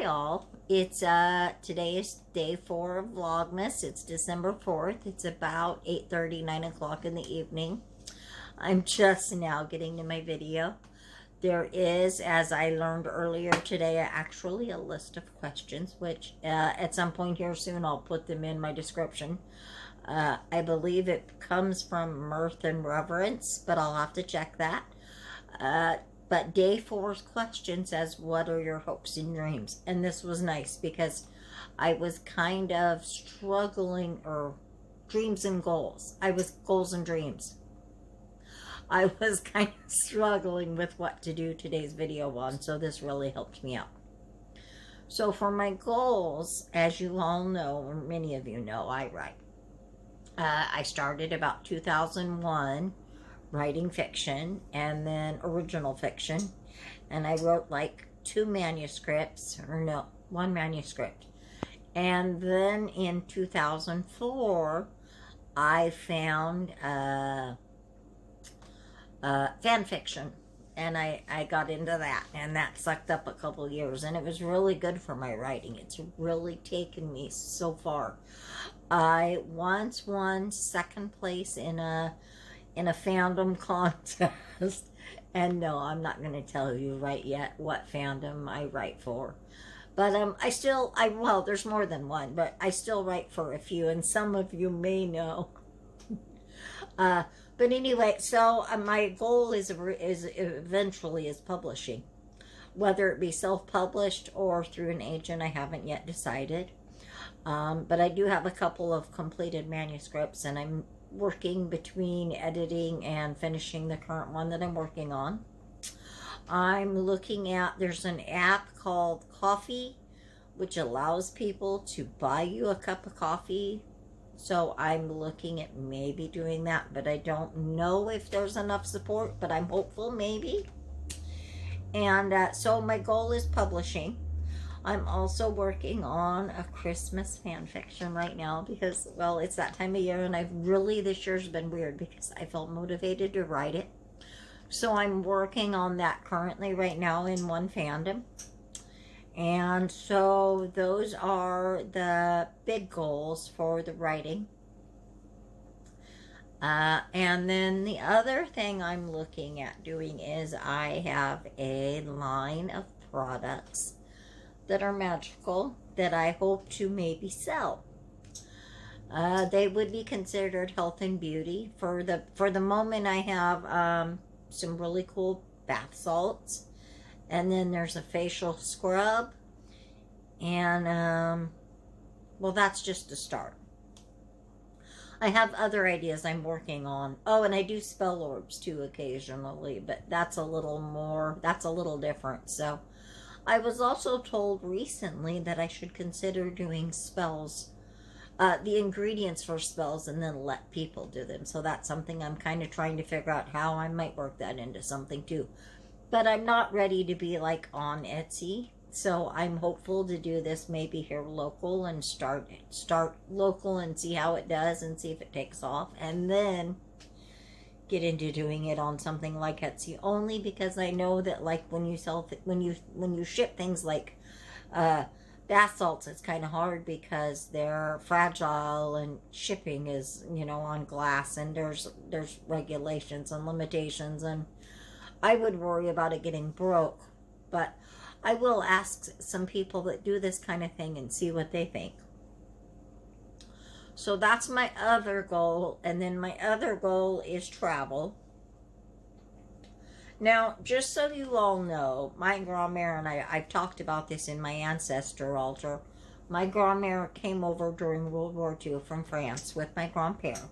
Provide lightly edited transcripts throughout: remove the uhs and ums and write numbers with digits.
all. It's today is day 4 of Vlogmas. It's December 4th. It's about 8:30, 9 o'clock in the evening. I'm just now getting to my video. There is, as I learned earlier today, actually a list of questions, which at some point here soon I'll put them in my description. I believe it comes from Mirth and Reverence, but I'll have to check that. But day 4's question says, what are your hopes and dreams? And this was nice because I was kind of struggling, or dreams and goals. Goals and dreams. I was kind of struggling with what to do today's video on, so this really helped me out. So for my goals, as you all know, or many of you know, I write. I started about 2001 writing fiction and then original fiction, and I wrote like 2 manuscripts, or no, 1 manuscript. And then in 2004 I found fan fiction, and I got into that, and that sucked up a couple years, and it was really good for my writing. It's really taken me so far. I once won 2nd place in a fandom contest, and no, I'm not going to tell you right yet what fandom I write for, but well, there's more than one, but I still write for a few, and some of you may know. But anyway, so my goal is eventually is publishing, whether it be self-published or through an agent. I haven't yet decided, but I do have a couple of completed manuscripts, and I'm working between editing and finishing the current one that I'm working on. I'm looking at, there's an app called Coffee, which allows people to buy you a cup of coffee. So I'm looking at maybe doing that, but I don't know if there's enough support, but I'm hopeful maybe. And so my goal is publishing. I'm also working on a Christmas fan fiction right now because, well, it's that time of year, and this year's been weird because I felt motivated to write it. So I'm working on that currently right now in one fandom. And so those are the big goals for the writing. And then the other thing I'm looking at doing is I have a line of products that are magical that I hope to maybe sell. They would be considered health and beauty. For the moment, I have some really cool bath salts. And then there's a facial scrub. And, well, that's just a start. I have other ideas I'm working on. Oh, and I do spell orbs too occasionally, but that's a little different. So I was also told recently that I should consider doing spells, the ingredients for spells, and then let people do them. So that's something I'm kind of trying to figure out how I might work that into something too. But I'm not ready to be like on Etsy. So I'm hopeful to do this maybe here local and start local and see how it does and see if it takes off, and then get into doing it on something like Etsy, only because I know that like when you ship things like bath salts, it's kind of hard because they're fragile, and shipping is, on glass, and there's regulations and limitations, and I would worry about it getting broke. But I will ask some people that do this kind of thing and see what they think. So that's my other goal. And then my other goal is travel. Now, just so you all know, my grandmère and I've talked about this in my ancestor altar. My grandmère came over during World War II from France with my grandpère.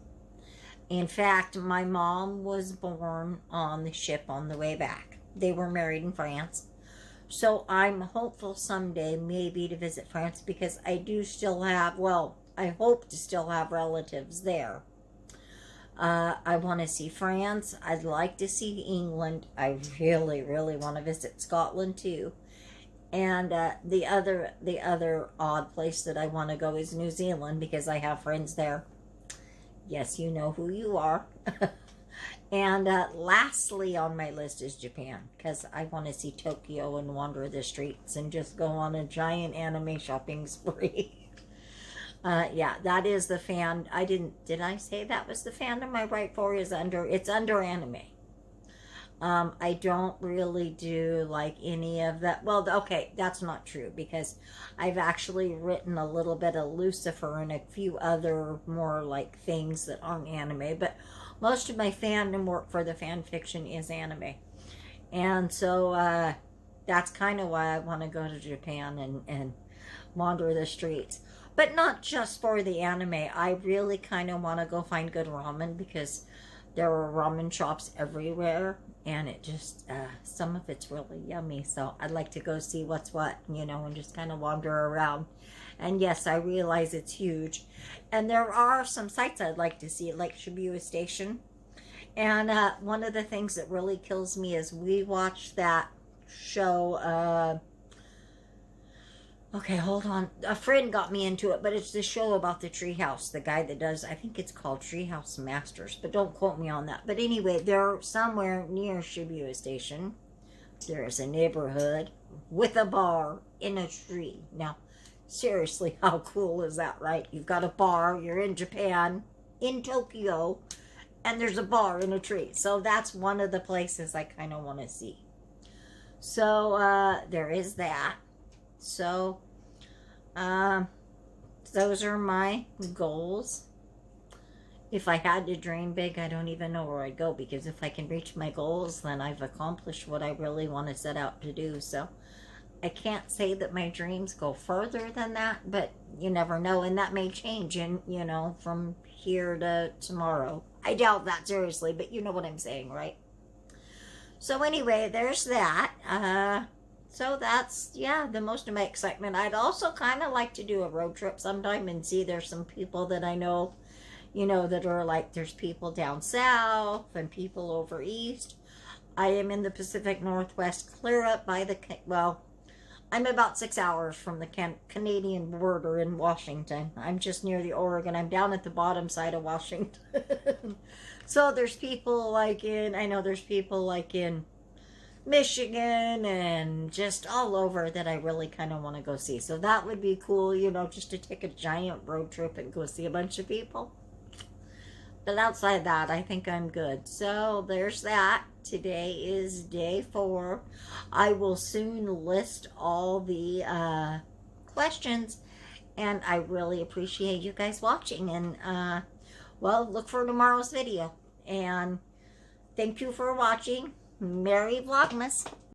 In fact, my mom was born on the ship on the way back. They were married in France. So I'm hopeful someday maybe to visit France, because I do still have, well, I hope to still have relatives there. I want to see France. I'd like to see England. I really, really want to visit Scotland too. And the other odd place that I want to go is New Zealand, because I have friends there. Yes, you know who you are. And lastly on my list is Japan, because I want to see Tokyo and wander the streets and just go on a giant anime shopping spree. Yeah, that is the fan. Did I say that was the fandom I write for? It's under anime. I don't really do like any of that. Well, okay, that's not true, because I've actually written a little bit of Lucifer and a few other more like things that aren't anime, but most of my fandom work for the fan fiction is anime. And so that's kind of why I want to go to Japan and wander the streets. But not just for the anime. I really kind of want to go find good ramen, because there are ramen shops everywhere, and it just, some of it's really yummy. So I'd like to go see what's what, and just kind of wander around. And yes, I realize it's huge. And there are some sites I'd like to see, like Shibuya Station. And one of the things that really kills me is we watched that show, okay, hold on. A friend got me into it, but it's the show about the treehouse. The guy that does, I think it's called Treehouse Masters, but don't quote me on that. But anyway, they're somewhere near Shibuya Station. There's a neighborhood with a bar in a tree. Now, seriously, how cool is that, right? You've got a bar, you're in Japan, in Tokyo, and there's a bar in a tree. So that's one of the places I kind of want to see. So there is that. So those are my goals. If I had to dream big, I don't even know where I'd go, because if I can reach my goals, then I've accomplished what I really want to set out to do. So I can't say that my dreams go further than that, but you never know, and that may change from here to tomorrow. I doubt that, seriously, but you know what I'm saying, right? So anyway, there's that. So that's, yeah, the most of my excitement. I'd also kind of like to do a road trip sometime and see. There's some people that I know, that are like, there's people down south and people over east. I am in the Pacific Northwest, clear up by I'm about 6 hours from the Canadian border in Washington. I'm just near the Oregon. I'm down at the bottom side of Washington. So there's people like in Michigan and just all over that I really kind of want to go see. So that would be cool, just to take a giant road trip and go see a bunch of people. But outside that, I think I'm good. So there's that. Today is day 4. I will soon list all the questions, and I really appreciate you guys watching. And look for tomorrow's video. And thank you for watching. Merry Vlogmas.